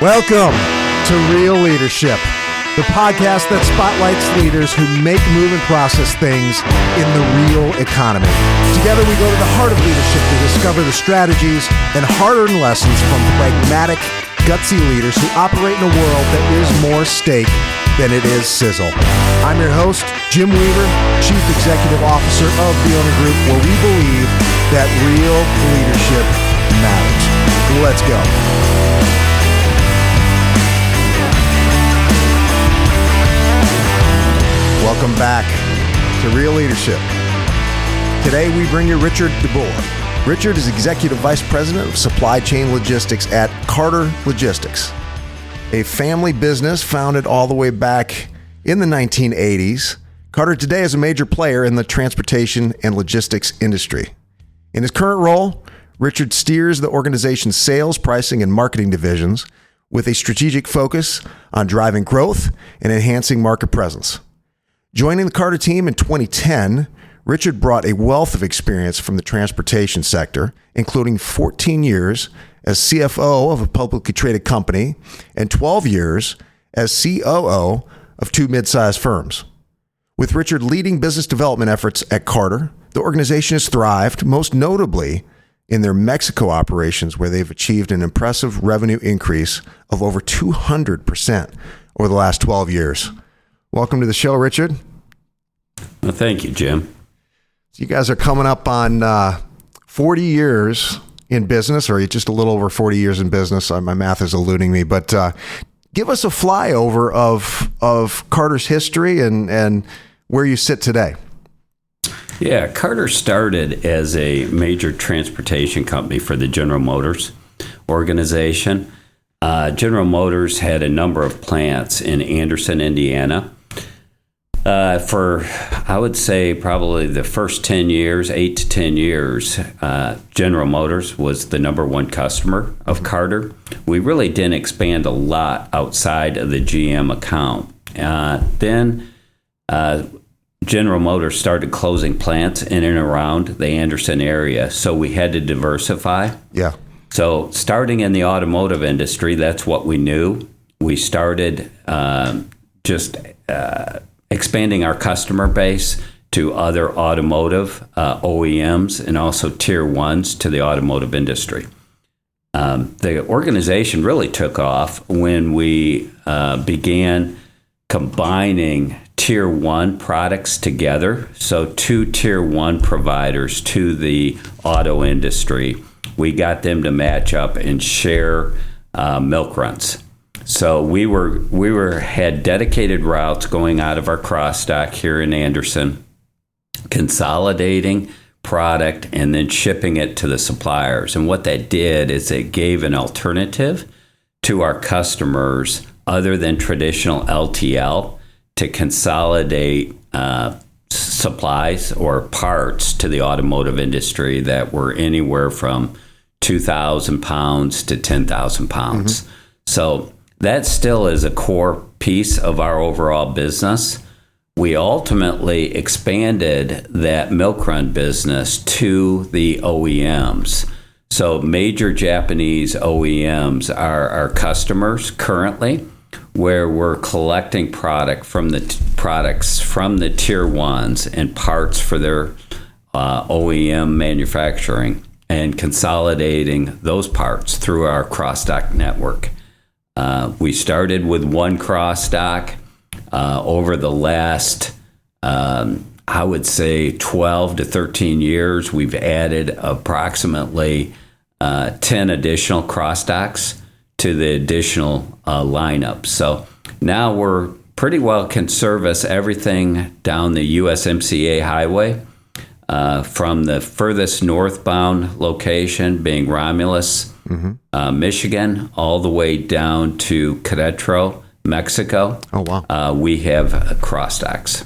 Welcome to Real Leadership, the podcast that spotlights leaders who make, move, and process things in the real economy. Together we go to the heart of leadership to discover the strategies and hard-earned lessons from pragmatic, gutsy leaders who operate in a world that is more steak than it is sizzle. I'm your host, Jim Weaver, Chief Executive Officer of the Owner Group, where we believe that real leadership matters. Let's go. Welcome back to Real Leadership. Today we bring you Richard DeBoer. Richard is Executive Vice President of Supply Chain Logistics at Carter Logistics, a family business founded all the way back in the 1980s. Carter today is a major player in the transportation and logistics industry. In his current role, Richard steers the organization's sales, pricing, and marketing divisions with a strategic focus on driving growth and enhancing market presence. Joining the Carter team in 2010, Richard brought a wealth of experience from the transportation sector, including 14 years as CFO of a publicly traded company and 12 years as COO of two mid-sized firms. With Richard leading business development efforts at Carter, the organization has thrived, most notably in their Mexico operations, where they've achieved an impressive revenue increase of over 200% over the last 12 years. Welcome to the show, Richard. Well, thank you, Jim. So you guys are coming up on 40 years in business, or just a little over 40 years in business. My math is eluding me, but give us a flyover of Carter's history and where you sit today. Yeah, Carter started as a major transportation company for the General Motors organization. General Motors had a number of plants in Anderson, Indiana. For, I would say, probably the first 10 years, 8 to 10 years, General Motors was the number one customer of Carter. We really didn't expand a lot outside of the GM account. Then General Motors started closing plants in and around the Anderson area, so we had to diversify. Yeah. So starting in the automotive industry, that's what we knew. We started expanding our customer base to other automotive OEMs and also tier ones to the automotive industry. The organization really took off when we began combining tier one products together. So two tier one providers to the auto industry. We got them to match up and share milk runs. So we had dedicated routes going out of our cross dock here in Anderson, consolidating product and then shipping it to the suppliers. And what that did is it gave an alternative to our customers other than traditional LTL to consolidate supplies or parts to the automotive industry that were anywhere from 2,000 pounds to 10,000 pounds. Mm-hmm. So that still is a core piece of our overall business. We ultimately expanded that milk run business to the OEMs. So major Japanese OEMs are our customers currently, where we're collecting products from the tier ones and parts for their OEM manufacturing and consolidating those parts through our cross-dock network. We started with one cross-dock. Over the last, I would say, 12 to 13 years, we've added approximately 10 additional cross-docks to the additional lineup. So now we're pretty well can service everything down the USMCA highway, from the furthest northbound location being Romulus, Michigan, all the way down to Querétaro, Mexico. Oh, wow. We have cross-docks.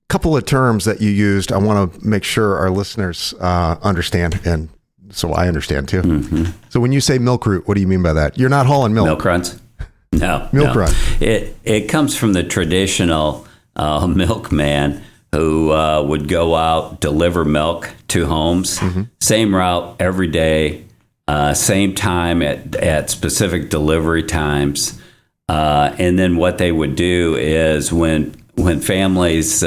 Couple of terms that you used, I want to make sure our listeners understand, and so I understand too. Mm-hmm. So when you say milk route, what do you mean by that? You're not hauling milk. Milk runs? No. Milk run. It comes from the traditional milkman who would go out, deliver milk to homes. Mm-hmm. Same route every day. same time at specific delivery times. And then what they would do is when families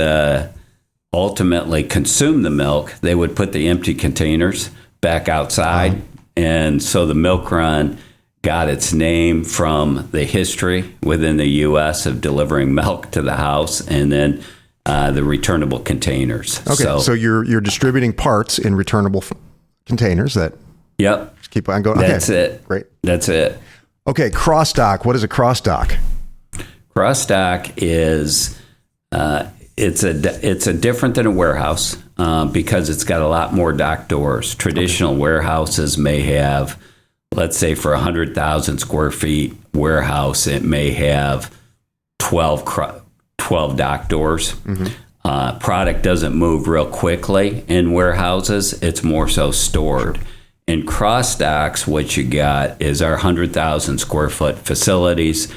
ultimately consume the milk, they would put the empty containers back outside. And so the milk run got its name from the history within the U.S. of delivering milk to the house, and then the returnable containers. Okay, so you're distributing parts in returnable containers that. Yep. Just keep on going. That's it. Great. That's it. Okay, cross dock. What is a cross dock? Cross dock is it's a different than a warehouse because it's got a lot more dock doors. Traditional warehouses may have, let's say, for 100,000 square feet warehouse, it may have 12 dock doors. Product doesn't move real quickly in warehouses. It's more so stored. In cross docks, what you got is our 100,000 square foot facilities.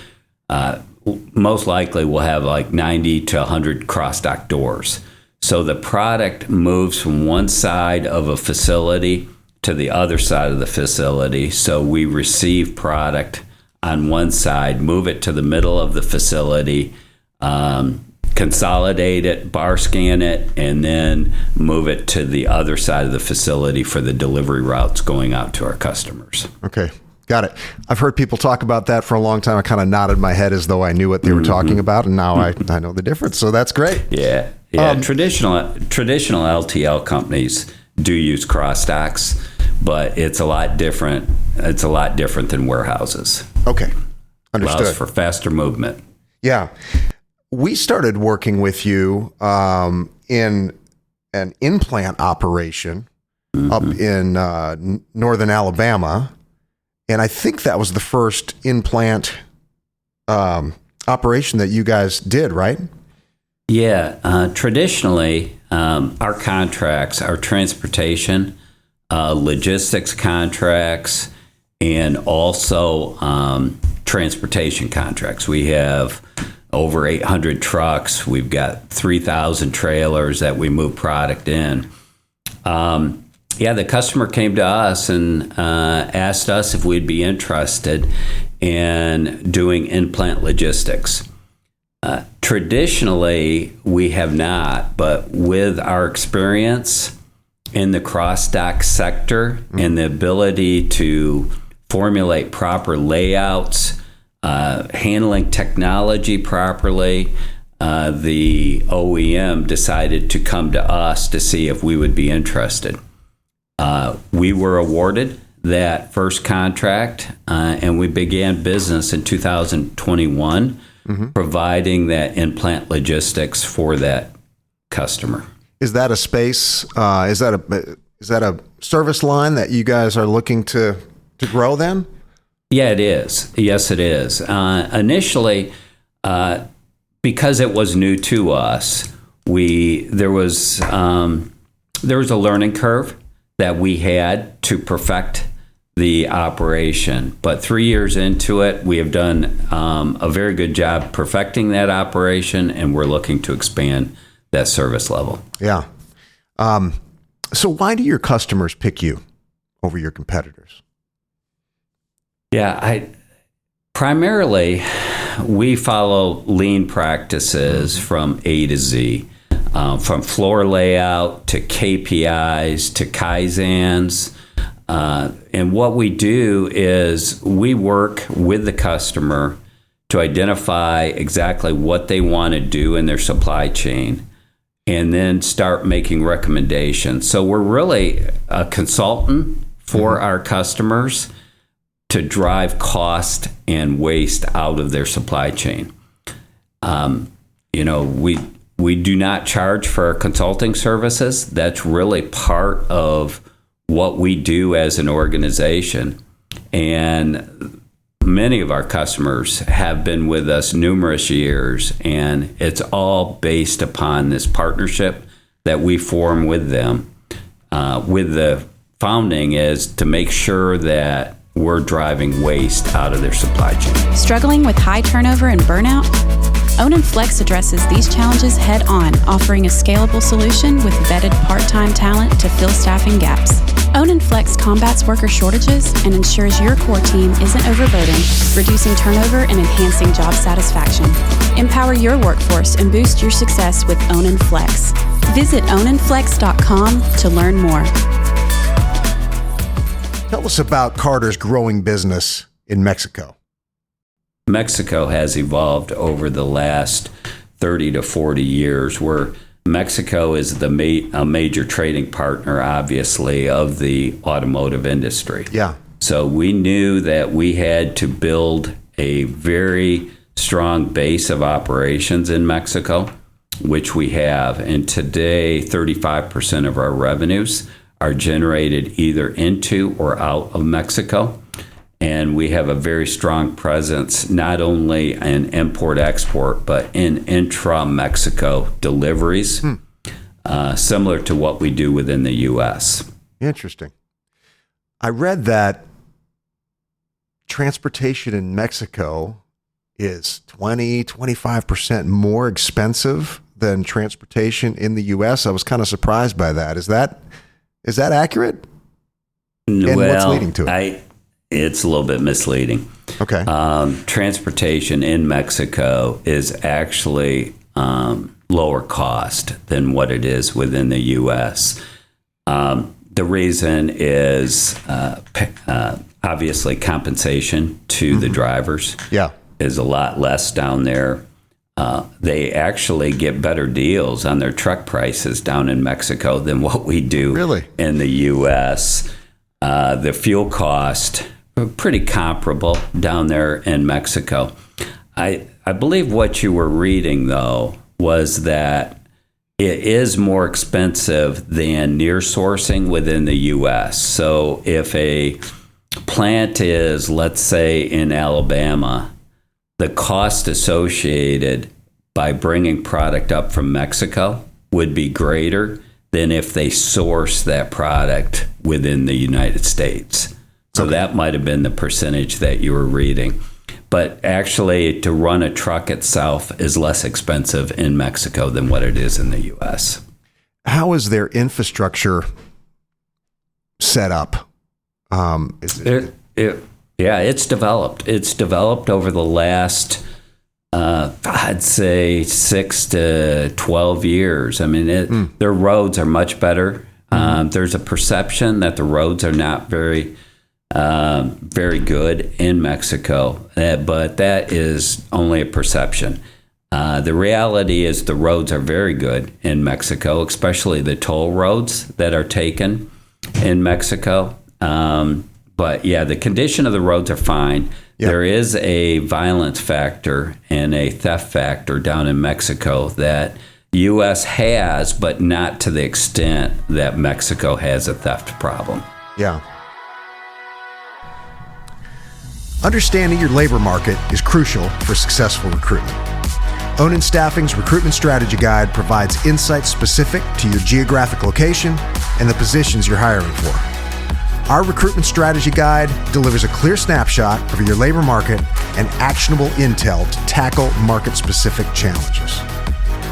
Most likely we'll have like 90 to 100 cross dock doors. So the product moves from one side of a facility to the other side of the facility. So we receive product on one side, move it to the middle of the facility, consolidate it, bar scan it, and then move it to the other side of the facility for the delivery routes going out to our customers. Okay, got it. I've heard people talk about that for a long time. I kind of nodded my head as though I knew what they were talking about, and now I know the difference. So that's great. Yeah. Traditional LTL companies do use cross docks, but it's a lot different. It's a lot different than warehouses. Okay, understood. Allows for faster movement. Yeah. We started working with you in an in-plant operation up in northern Alabama, and I think that was the first in-plant operation that you guys did, right? Yeah. Traditionally, our contracts are transportation, logistics contracts, and also transportation contracts. We have over 800 trucks. We've got 3,000 trailers that we move product in. The customer came to us and asked us if we'd be interested in doing in-plant logistics. Traditionally, we have not, but with our experience in the cross-dock sector and the ability to formulate proper layouts, handling technology properly, the OEM decided to come to us to see if we would be interested. We were awarded that first contract, and we began business in 2021, providing that in-plant logistics for that customer. Is that a space? Is that a service line that you guys are looking to grow then? Yeah, it is. Yes, it is. Initially, because it was new to us, there was a learning curve that we had to perfect the operation. But 3 years into it, we have done a very good job perfecting that operation, and we're looking to expand that service level. Yeah. So why do your customers pick you over your competitors? Yeah, primarily we follow lean practices from A to Z, from floor layout to KPIs to Kaizens. And what we do is we work with the customer to identify exactly what they want to do in their supply chain and then start making recommendations. So we're really a consultant for our customers to drive cost and waste out of their supply chain. We do not charge for our consulting services. That's really part of what we do as an organization. And many of our customers have been with us numerous years, and it's all based upon this partnership that we form with them. With the founding is to make sure that we're driving waste out of their supply chain. Struggling with high turnover and burnout? Own & Flex addresses these challenges head on, offering a scalable solution with vetted part-time talent to fill staffing gaps. Own and Flex combats worker shortages and ensures your core team isn't overburdened, reducing turnover and enhancing job satisfaction. Empower your workforce and boost your success with Own and Flex. Visit ownandflex.com to learn more. Tell us about Carter's growing business in Mexico. Mexico has evolved over the last 30 to 40 years, where Mexico is a major trading partner, obviously, of the automotive industry. Yeah. So we knew that we had to build a very strong base of operations in Mexico, which we have. And today, 35% of our revenues are generated either into or out of Mexico. And we have a very strong presence, not only in import-export, but in intra-Mexico deliveries, similar to what we do within the U.S. Interesting. I read that transportation in Mexico is 25% more expensive than transportation in the U.S. I was kind of surprised by that. Is that accurate? And what's leading to it? It's a little bit misleading. Okay. Transportation in Mexico is actually lower cost than what it is within the U.S. The reason is obviously compensation to the drivers. Yeah. Is a lot less down there. They actually get better deals on their truck prices down in Mexico than what we do in the U.S. The fuel cost pretty comparable down there in Mexico. I believe what you were reading, though, was that it is more expensive than near sourcing within the U.S. So if a plant is, let's say, in Alabama, the cost associated by bringing product up from Mexico would be greater than if they source that product within the United States. So that might have been the percentage that you were reading. But actually, to run a truck itself is less expensive in Mexico than what it is in the U.S. How is their infrastructure set up? It's developed. It's developed over the last, I'd say, 6 to 12 years. I mean, their roads are much better. There's a perception that the roads are not very good in Mexico, but that is only a perception. The reality is the roads are very good in Mexico, especially the toll roads that are taken in Mexico. But yeah, the condition of the roads are fine. Yep. There is a violence factor and a theft factor down in Mexico that U.S. has, but not to the extent that Mexico has a theft problem. Yeah. Understanding your labor market is crucial for successful recruitment. Onan Staffing's Recruitment Strategy Guide provides insights specific to your geographic location and the positions you're hiring for. Our Recruitment Strategy Guide delivers a clear snapshot of your labor market and actionable intel to tackle market-specific challenges.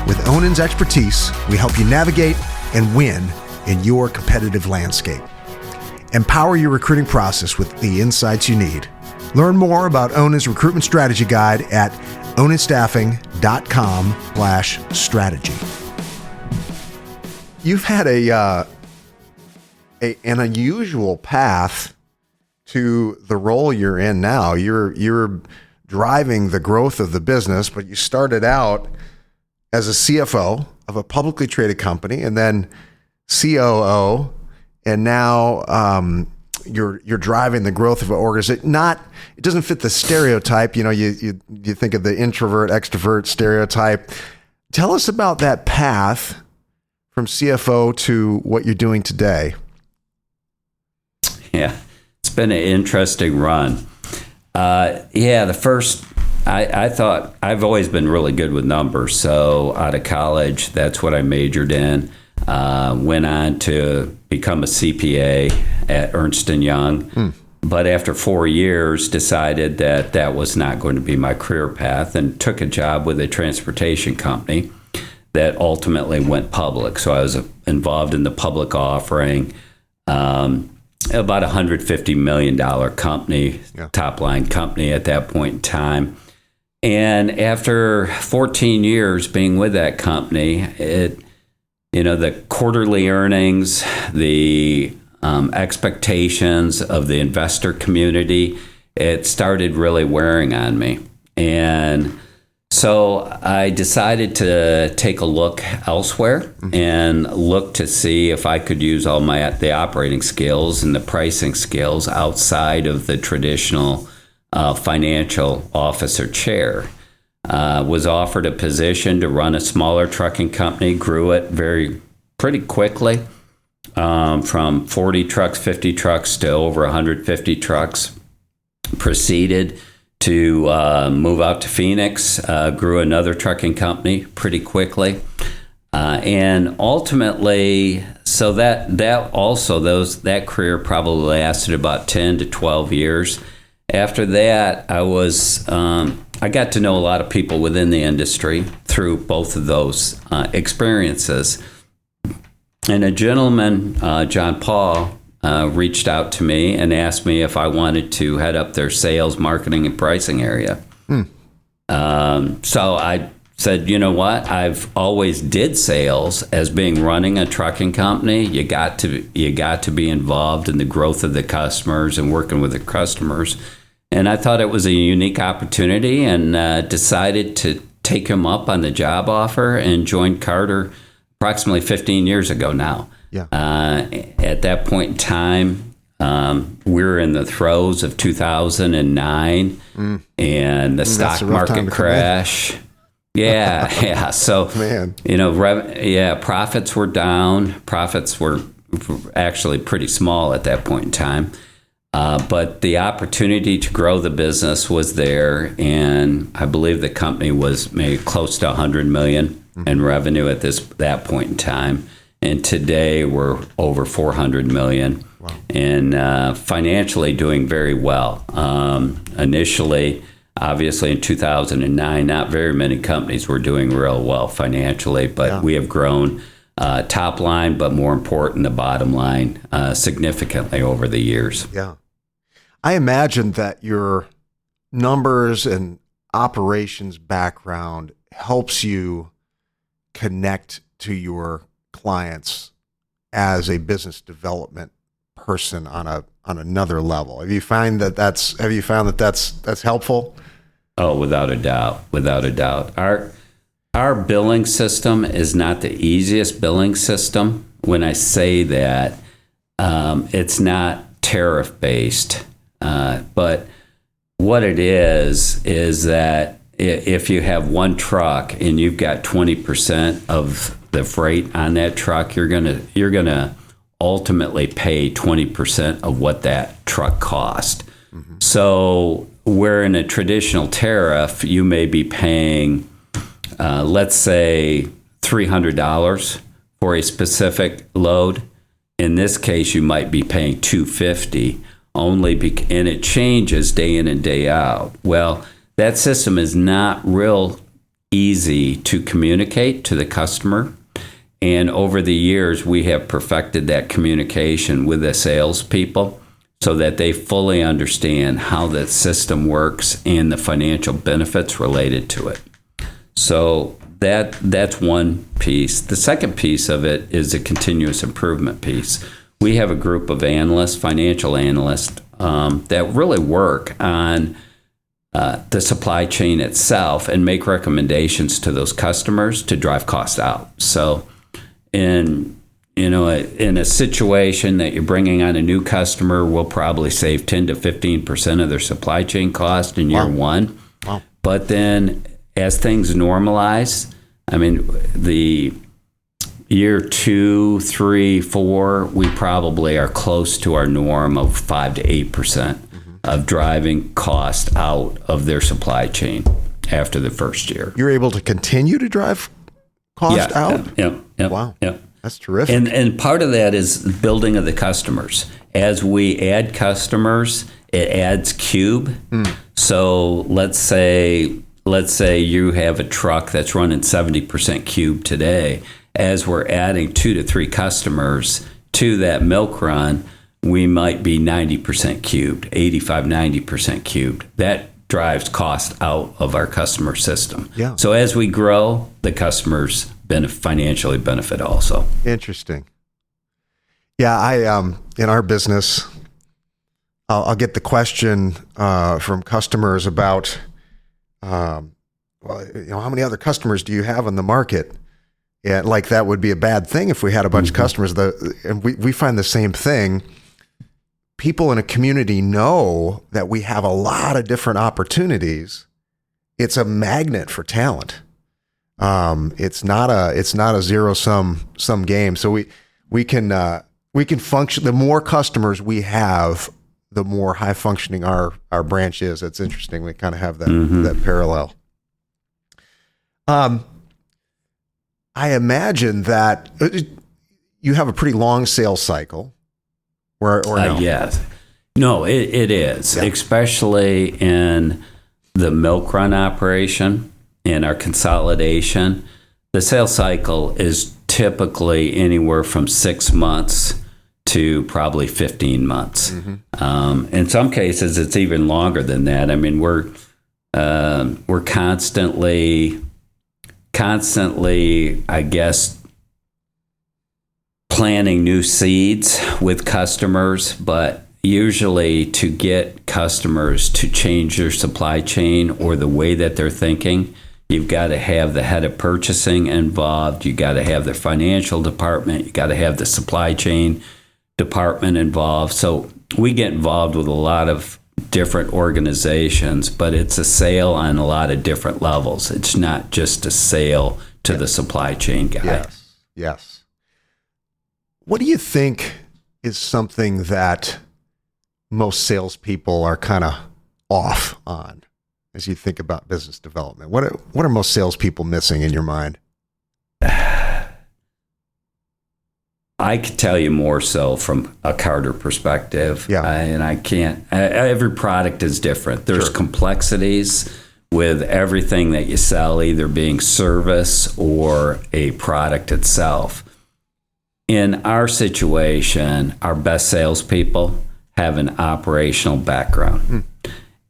With Onan's expertise, we help you navigate and win in your competitive landscape. Empower your recruiting process with the insights you need. Learn more about Onan's Recruitment Strategy Guide at onanstaffing.com/strategy. You've had an unusual path to the role you're in now. You're driving the growth of the business, but you started out as a CFO of a publicly traded company, and then COO, and now you're driving the growth of an organization. It doesn't fit the stereotype. You know, you think of the introvert extrovert stereotype. Tell us about that path from CFO to what you're doing today. Yeah, it's been an interesting run. I thought I've always been really good with numbers. So out of college, that's what I majored in. Went on to become a CPA at Ernst & Young. But after 4 years, decided that was not going to be my career path and took a job with a transportation company that ultimately went public. So I was involved in the public offering. about $150 million company, Yeah. top line company at that point in time. And after 14 years being with that company, the quarterly earnings, the expectations of the investor community, it started really wearing on me. And so I decided to take a look elsewhere and look to see if I could use all the operating skills and the pricing skills outside of the traditional financial officer chair. Was offered a position to run a smaller trucking company, grew it pretty quickly, from 40 trucks, 50 trucks to over 150 trucks. Proceeded to move out to Phoenix, grew another trucking company pretty quickly. And ultimately, so that career probably lasted about 10 to 12 years. After that, I got to know a lot of people within the industry through both of those experiences. And a gentleman, John Paul, reached out to me and asked me if I wanted to head up their sales, marketing, and pricing area. So I said, you know what? I've always did sales as being running a trucking company. You got to be involved in the growth of the customers and working with the customers. And I thought it was a unique opportunity and decided to take him up on the job offer and joined Carter approximately 15 years ago now. Yeah. At that point in time, we were in the throes of 2009 and the stock market crash. Yeah. So, Man. Profits were down. Profits were actually pretty small at that point in time. But the opportunity to grow the business was there, and I believe the company was maybe close to $100 million in revenue at that point in time. And today we're over $400 million. Wow. And financially doing very well. Initially, obviously in 2009, not very many companies were doing real well financially, but we have grown top line, but more important, the bottom line significantly over the years. Yeah. I imagine that your numbers and operations background helps you connect to your clients as a business development person on another level. Have you found that that's helpful? Oh, without a doubt. Our billing system is not the easiest billing system. When I say that, it's not tariff based, but what it is that if you have one truck and you've got 20% of the freight on that truck, you're gonna ultimately pay 20% of what that truck cost. Mm-hmm. So where in a traditional tariff, you may be paying, let's say, $300 for a specific load. In this case, you might be paying $250 only, and it changes day in and day out. Well, that system is not real easy to communicate to the customer. And over the years, we have perfected that communication with the salespeople so that they fully understand how the system works and the financial benefits related to it. So that's one piece. The second piece of it is a continuous improvement piece. We have a group of analysts, financial analysts, that really work on the supply chain itself and make recommendations to those customers to drive costs out. So in a situation that you're bringing on a new customer, we'll probably save 10 to 15% of their supply chain cost in year one. Wow. But then as things normalize, the year 2, 3, 4, we probably are close to our norm of 5 to 8% of driving cost out of their supply chain after the first year. You're able to continue to drive cost out? Yeah. Wow. Yeah. That's terrific. And part of that is building of the customers. As we add customers, it adds cube. So let's say you have a truck that's running 70% cube today. As we're adding 2 to 3 customers to that milk run, we might be 90% cubed, 85, 90% cubed. That drives cost out of our customer system. Yeah. So as we grow, the customers financially benefit also. Interesting. Yeah, I in our business, I'll get the question from customers about, how many other customers do you have in the market? Yeah, like that would be a bad thing if we had a bunch of customers. And we find the same thing. People in a community know that we have a lot of different opportunities. It's a magnet for talent. It's not a zero sum game. So we can function. The more customers we have, the more high functioning our branch is. It's interesting. We kind of have that parallel. I imagine that you have a pretty long sales cycle. Or no? Yes. No, it is, especially in the milk run operation and our consolidation. The sales cycle is typically anywhere from 6 months to probably 15 months. In some cases, it's even longer than that. I mean, we're constantly, I guess, planting new seeds with customers, but usually to get customers to change their supply chain or the way that they're thinking, you've got to have the head of purchasing involved. You got to have the financial department. You got to have the supply chain department involved. So we get involved with a lot of different organizations, but it's a sale on a lot of different levels. It's not just a sale to the supply chain guy. Yes. What do you think is something that most salespeople are kind of off on as you think about business development? What are most salespeople missing in your mind? I could tell you more so from a Carter perspective. And I can't. Every product is different. There's complexities with everything that you sell, either being service or a product itself. In our situation, our best salespeople have an operational background.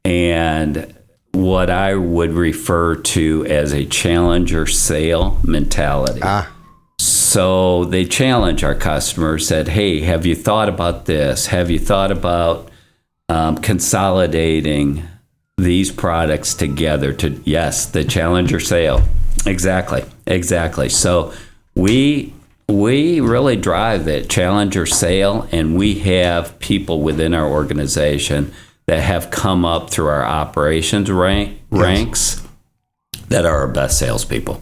And what I would refer to as a challenger sale mentality. So they challenge our customers, said, hey, have you thought about this? Have you thought about consolidating these products together to, the challenger sale. Exactly. So we really drive that challenger sale, and we have people within our organization that have come up through our operations ranks that are our best salespeople.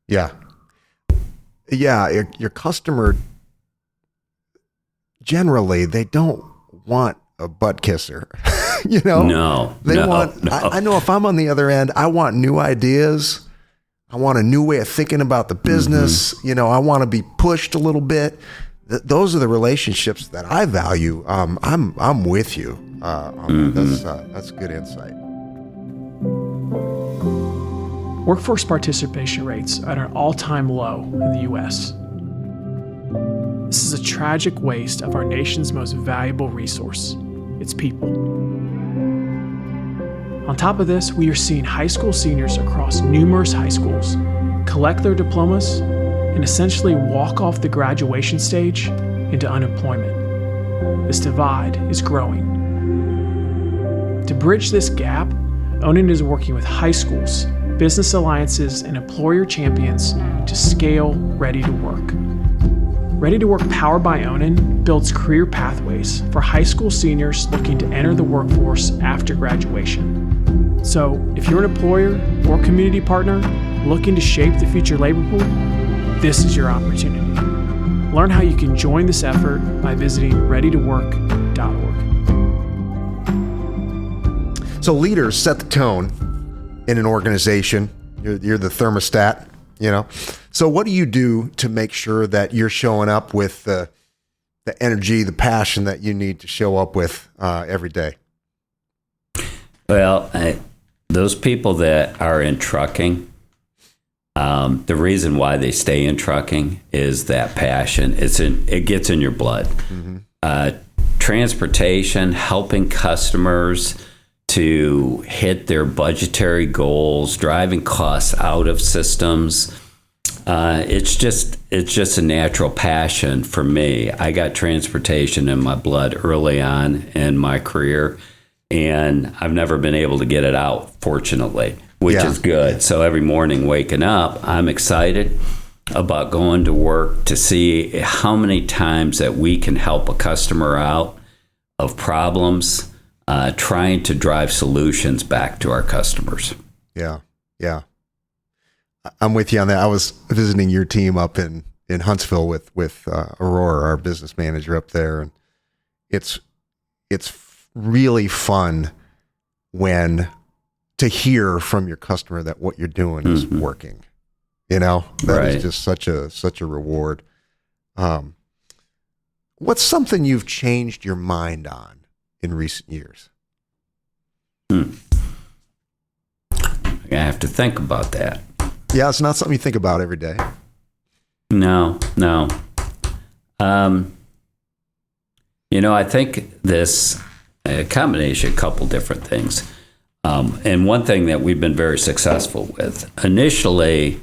Yeah. Your customer, generally, they don't want a butt kisser. No. I know if I'm on the other end, I want new ideas. I want a new way of thinking about the business. I want to be pushed a little bit. Those are the relationships that I value. I'm with you on that. That's good insight. Workforce participation rates are at an all-time low in the U.S. This is a tragic waste of our nation's most valuable resource, its people. On top of this, we are seeing high school seniors across numerous high schools collect their diplomas and essentially walk off the graduation stage into unemployment. This divide is growing. To bridge this gap, Onan is working with high schools, business alliances, and employer champions to scale Ready to Work. Ready to Work powered by Onan builds career pathways for high school seniors looking to enter the workforce after graduation. So if you're an employer or community partner looking to shape the future labor pool, this is your opportunity. Learn how you can join this effort by visiting readytowork.org. So leaders set the tone in an organization. You're the thermostat, So what do you do to make sure that you're showing up with the energy, the passion that you need to show up with every day? Well, those people that are in trucking, the reason why they stay in trucking is that passion. It gets in your blood. transportation, helping customers to hit their budgetary goals, driving costs out of systems. It's just a natural passion for me. I got transportation in my blood early on in my career, and I've never been able to get it out, fortunately, which is good. So every morning waking up, I'm excited about going to work to see how many times that we can help a customer out of problems, trying to drive solutions back to our customers. Yeah. I'm with you on that. I was visiting your team up in Huntsville with Aurora, our business manager up there, and it's really fun to hear from your customer that what you're doing is working. That is just such a reward. What's something you've changed your mind on in recent years? I have to think about that. Yeah, it's not something you think about every day. No. I think this combination, a couple different things. And one thing that we've been very successful with, initially,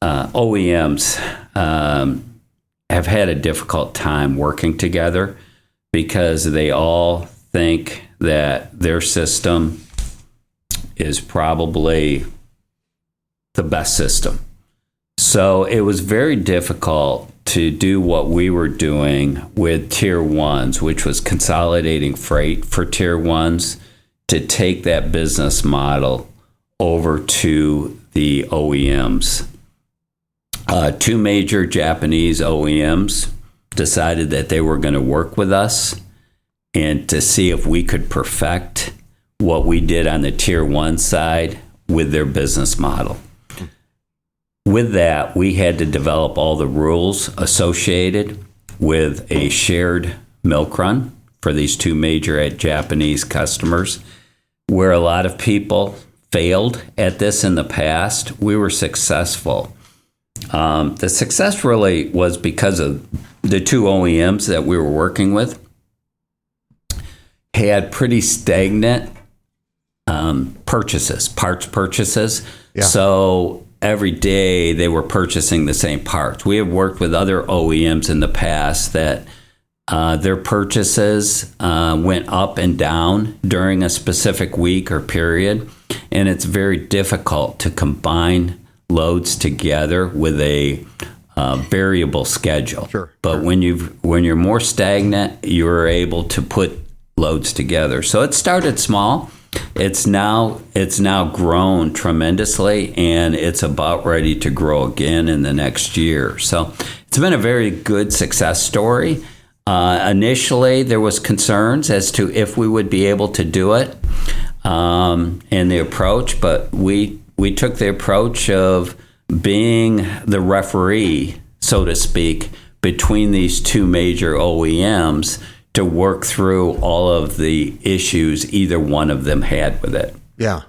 OEMs have had a difficult time working together because they all think that their system is probably the best system. So it was very difficult to do what we were doing with tier ones, which was consolidating freight for tier ones, to take that business model over to the OEMs. Two major Japanese OEMs decided that they were going to work with us and to see if we could perfect what we did on the tier one side with their business model. With that, we had to develop all the rules associated with a shared milk run for these two major Japanese customers. Where a lot of people failed at this in the past, we were successful. The success really was because of the two OEMs that we were working with had pretty stagnant parts purchases. Yeah. So every day they were purchasing the same parts. We have worked with other OEMs in the past that their purchases went up and down during a specific week or period, and it's very difficult to combine loads together with a variable schedule. Sure. But when you're more stagnant, you're able to put loads together. So it started small. It's now grown tremendously, and it's about ready to grow again in the next year. So it's been a very good success story. Initially, there was concerns as to if we would be able to do it, and the approach, but we took the approach of being the referee, so to speak, between these two major OEMs to work through all of the issues either one of them had with it. Yeah.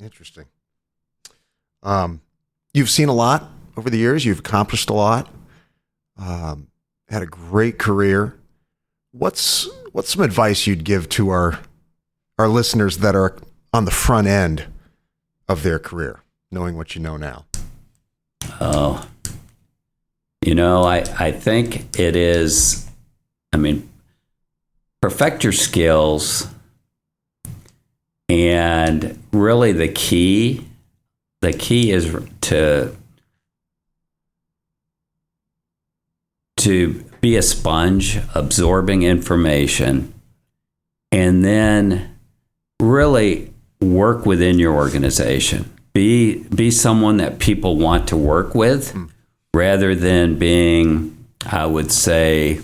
Interesting. You've seen a lot over the years. You've accomplished a lot. Had a great career. What's some advice you'd give to our listeners that are on the front end of their career, knowing what you know now? Oh, I think it is, perfect your skills, and really the key is to be a sponge, absorbing information, and then really work within your organization. Be someone that people want to work with, rather than being, I would say,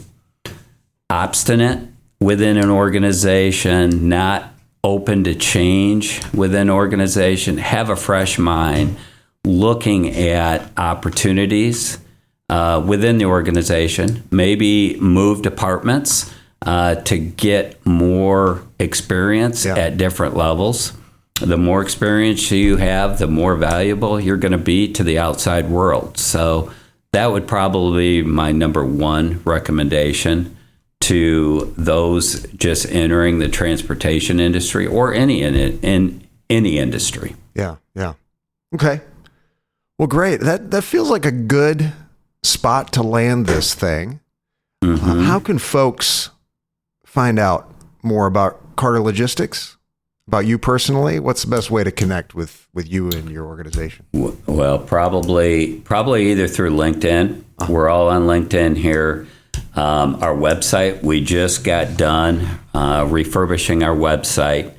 obstinate within an organization, not open to change within an organization. Have a fresh mind, looking at opportunities within the organization, maybe move departments to get more experience at different levels. The more experience you have, the more valuable you're going to be to the outside world. So that would probably be my number one recommendation, to those just entering the transportation industry or any industry. Yeah. Okay. Well, great. That feels like a good spot to land this thing. Mm-hmm. How can folks find out more about Carter Logistics? About you personally? What's the best way to connect with you and your organization? Well, probably either through LinkedIn. We're all on LinkedIn here. Our website, we just got done refurbishing our website.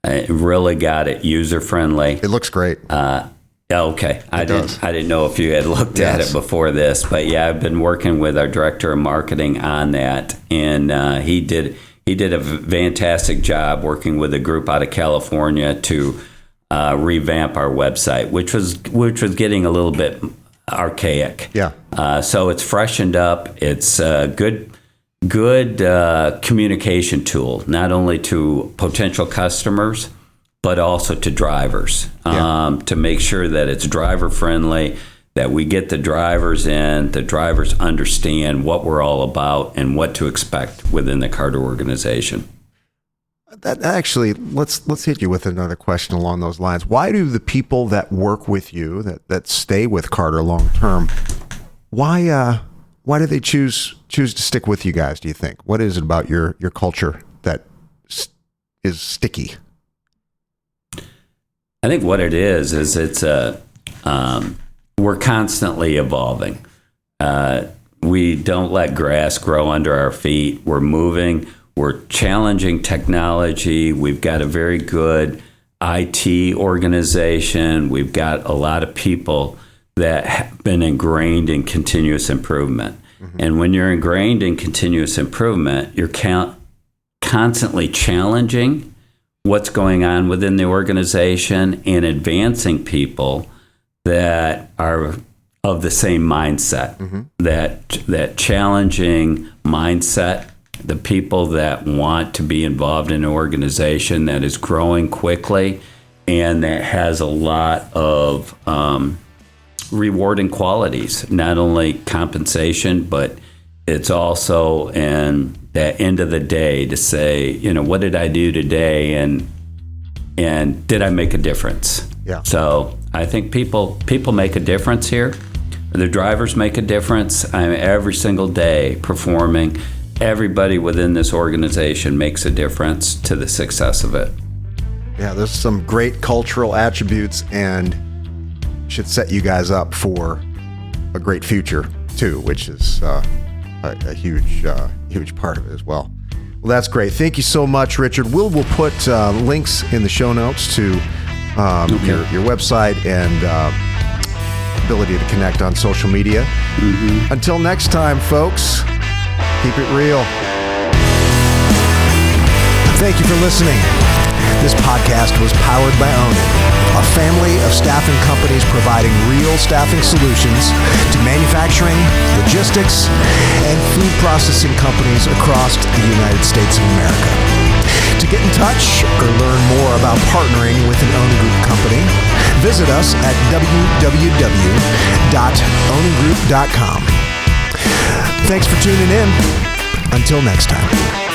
It really got it user friendly. It looks great. Okay, I didn't know if you had looked at it before this, but yeah, I've been working with our director of marketing on that, and he did a fantastic job working with a group out of California to revamp our website, which was getting a little bit archaic. Yeah. So it's freshened up. It's a good communication tool, not only to potential customers, but also to drivers, to make sure that it's driver friendly, that we get the drivers in, the drivers understand what we're all about and what to expect within the Carter organization. That actually, let's hit you with another question along those lines. Why do the people that work with you, that stay with Carter long term, why do they choose to stick with you guys, do you think? What is it about your culture that is sticky? I think what it is it's we're constantly evolving. We don't let grass grow under our feet. We're moving. We're challenging technology. We've got a very good IT organization. We've got a lot of people that have been ingrained in continuous improvement. Mm-hmm. And when you're ingrained in continuous improvement, you're constantly challenging what's going on within the organization and advancing people that are of the same mindset. Mm-hmm. That challenging mindset, the people that want to be involved in an organization that is growing quickly and that has a lot of rewarding qualities, not only compensation, but it's also in that end of the day to say, what did I do today and did I make a difference? Yeah. So I think people make a difference here. The drivers make a difference. I'm every single day performing. Everybody within this organization makes a difference to the success of it. Yeah, there's some great cultural attributes and should set you guys up for a great future too, which is a huge part of it as well. Well, that's great. Thank you so much, Richard. We'll put links in the show notes to your website and ability to connect on social media. Mm-hmm. Until next time, folks, keep it real. Thank you for listening. This podcast was powered by Onin, a family of staffing companies providing real staffing solutions to manufacturing, logistics, and food processing companies across the United States of America. To get in touch or learn more about partnering with an Onin Group company, visit us at www.oningroup.com. Thanks for tuning in. Until next time.